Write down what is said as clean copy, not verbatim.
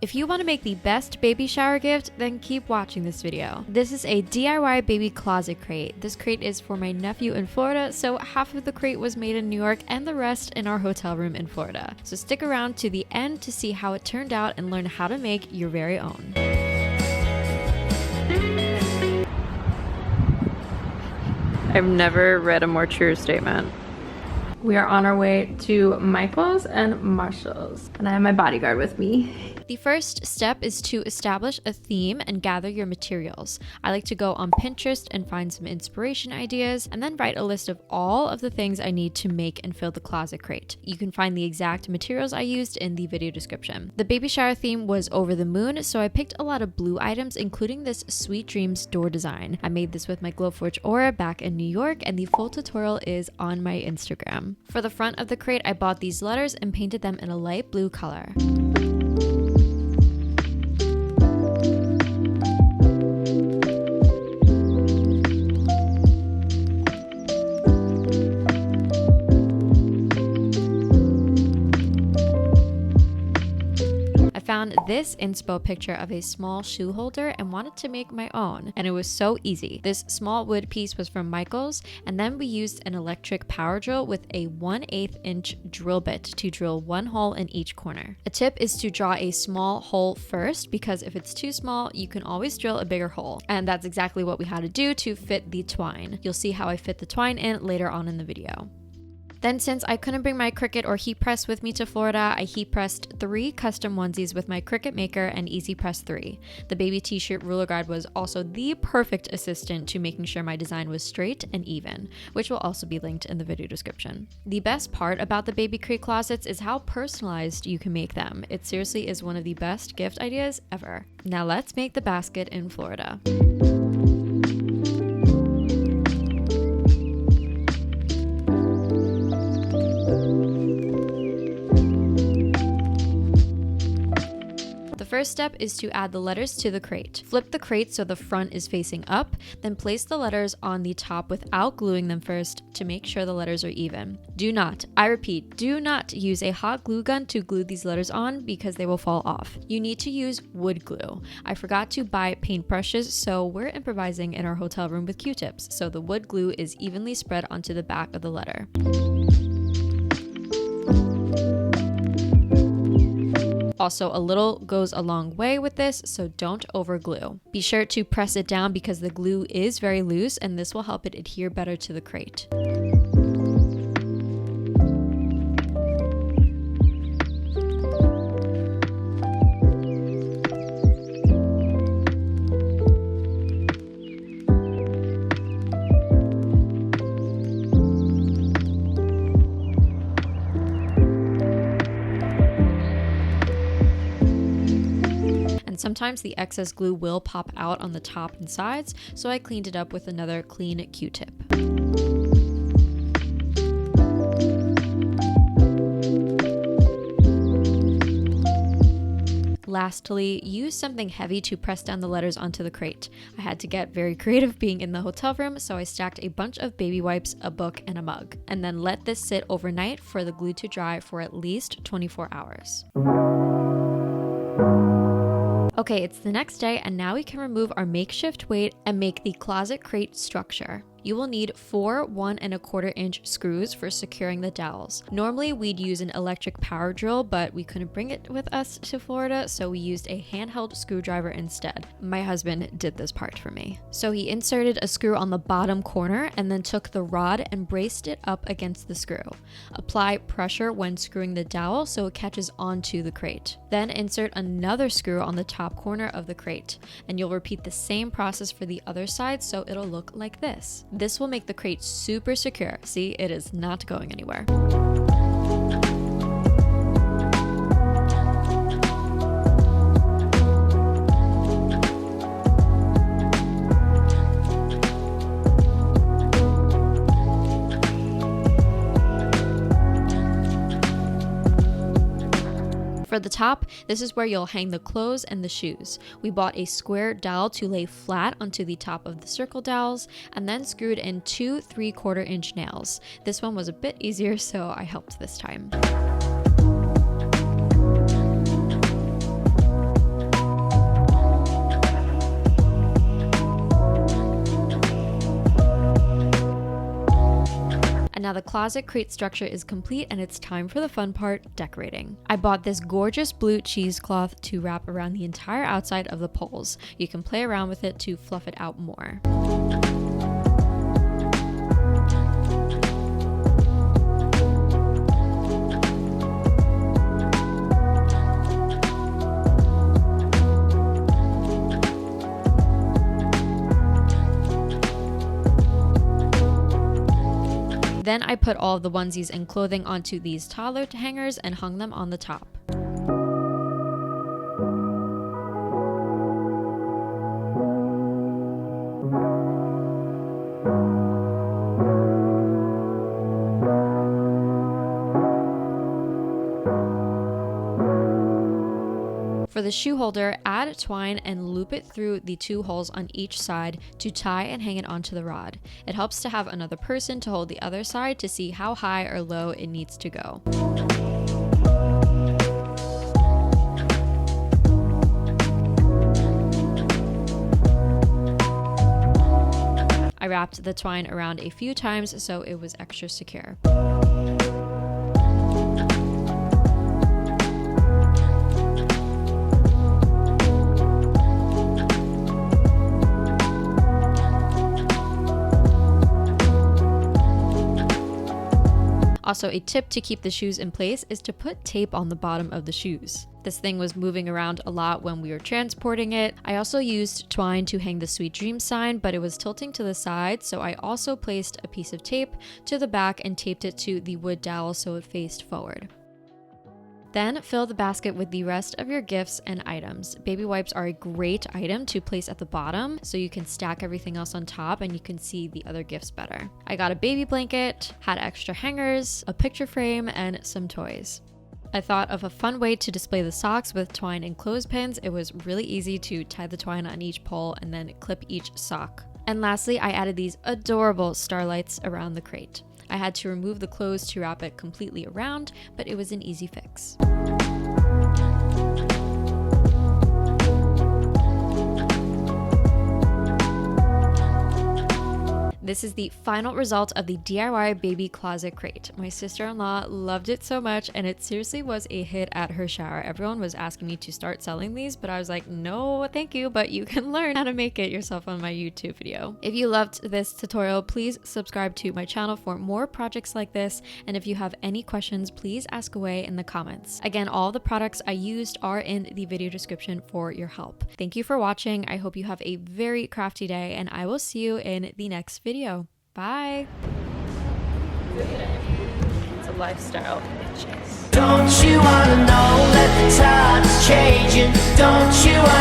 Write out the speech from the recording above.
If you want to make the best baby shower gift, then keep watching this video. This is a DIY baby closet crate. This crate is for my nephew in Florida, so half of the crate was made in New York and the rest in our hotel room in Florida. So stick around to the end to see how it turned out and learn how to make your very own. I've never read a more true statement. We are on our way to Michael's and Marshall's, and I have my bodyguard with me. The first step is to establish a theme and gather your materials. I like to go on Pinterest and find some inspiration ideas, and then write a list of all of the things I need to make and fill the closet crate. You can find the exact materials I used in the video description. The baby shower theme was over the moon, so I picked a lot of blue items, including this Sweet Dreams door design. I made this with my Glowforge Aura back in New York, and the full tutorial is on my Instagram. For the front of the crate, I bought these letters and painted them in a light blue color. Found this inspo picture of a small shoe holder and wanted to make my own, and it was so easy. This small wood piece was from Michael's, and then we used an electric power drill with a 1/8 inch drill bit to drill one hole in each corner. A tip is to draw a small hole first, because if it's too small, you can always drill a bigger hole, and that's exactly what we had to do to fit the twine. You'll see how I fit the twine in later on in the video. Then, since I couldn't bring my Cricut or heat press with me to Florida, I heat pressed 3 custom onesies with my Cricut Maker and Easy Press 3. The baby t-shirt ruler guide was also the perfect assistant to making sure my design was straight and even, which will also be linked in the video description. The best part about the baby crate closets is how personalized you can make them. It seriously is one of the best gift ideas ever. Now let's make the basket in Florida. First step is to add the letters to the crate. Flip the crate so the front is facing up, then place the letters on the top without gluing them first to make sure the letters are even. Do not, I repeat, do not use a hot glue gun to glue these letters on because they will fall off. You need to use wood glue. I forgot to buy paintbrushes, so we're improvising in our hotel room with Q-tips, so the wood glue is evenly spread onto the back of the letter. Also, a little goes a long way with this, so don't over glue. Be sure to press it down because the glue is very loose, and this will help it adhere better to the crate. Sometimes the excess glue will pop out on the top and sides, so I cleaned it up with another clean Q-tip. Lastly, use something heavy to press down the letters onto the crate. I had to get very creative being in the hotel room, so I stacked a bunch of baby wipes, a book, and a mug, and then let this sit overnight for the glue to dry for at least 24 hours. Okay, it's the next day, and now we can remove our makeshift weight and make the closet crate structure. You will need 4 1¼ inch screws for securing the dowels. Normally we'd use an electric power drill, but we couldn't bring it with us to Florida, so we used a handheld screwdriver instead. My husband did this part for me. So he inserted a screw on the bottom corner and then took the rod and braced it up against the screw. Apply pressure when screwing the dowel so it catches onto the crate. Then insert another screw on the top corner of the crate, and you'll repeat the same process for the other side so it'll look like this. This will make the crate super secure. See, it is not going anywhere. For the top, this is where you'll hang the clothes and the shoes. We bought a square dowel to lay flat onto the top of the circle dowels, and then screwed in 2 3/4 inch nails. This one was a bit easier, so I helped this time. now the closet crate structure is complete and it's time for the fun part, decorating. I bought this gorgeous blue cheesecloth to wrap around the entire outside of the poles. You can play around with it to fluff it out more. Then I put all of the onesies and clothing onto these toddler hangers and hung them on the top. For the shoe holder, add twine and loop it through the 2 holes on each side to tie and hang it onto the rod. It helps to have another person to hold the other side to see how high or low it needs to go. I wrapped the twine around a few times so it was extra secure. Also, a tip to keep the shoes in place is to put tape on the bottom of the shoes. This thing was moving around a lot when we were transporting it. I also used twine to hang the Sweet Dreams sign, but it was tilting to the side, so I also placed a piece of tape to the back and taped it to the wood dowel so it faced forward. Then fill the basket with the rest of your gifts and items. Baby wipes are a great item to place at the bottom so you can stack everything else on top and you can see the other gifts better. I got a baby blanket, had extra hangers, a picture frame, and some toys. I thought of a fun way to display the socks with twine and clothespins. It was really easy to tie the twine on each pole and then clip each sock. And lastly, I added these adorable starlights around the crate. I had to remove the clothes to wrap it completely around, but it was an easy fix. This is the final result of the DIY baby closet crate. My sister-in-law loved it so much and it seriously was a hit at her shower. Everyone was asking me to start selling these, but I was like, no, thank you, but you can learn how to make it yourself on my YouTube video. If you loved this tutorial, please subscribe to my channel for more projects like this. And if you have any questions, please ask away in the comments. Again, all the products I used are in the video description for your help. Thank you for watching. I hope you have a very crafty day and I will see you in the next video. Bye. It's a lifestyle. Bitches. Don't you wanna know that the time's changing? Don't you wanna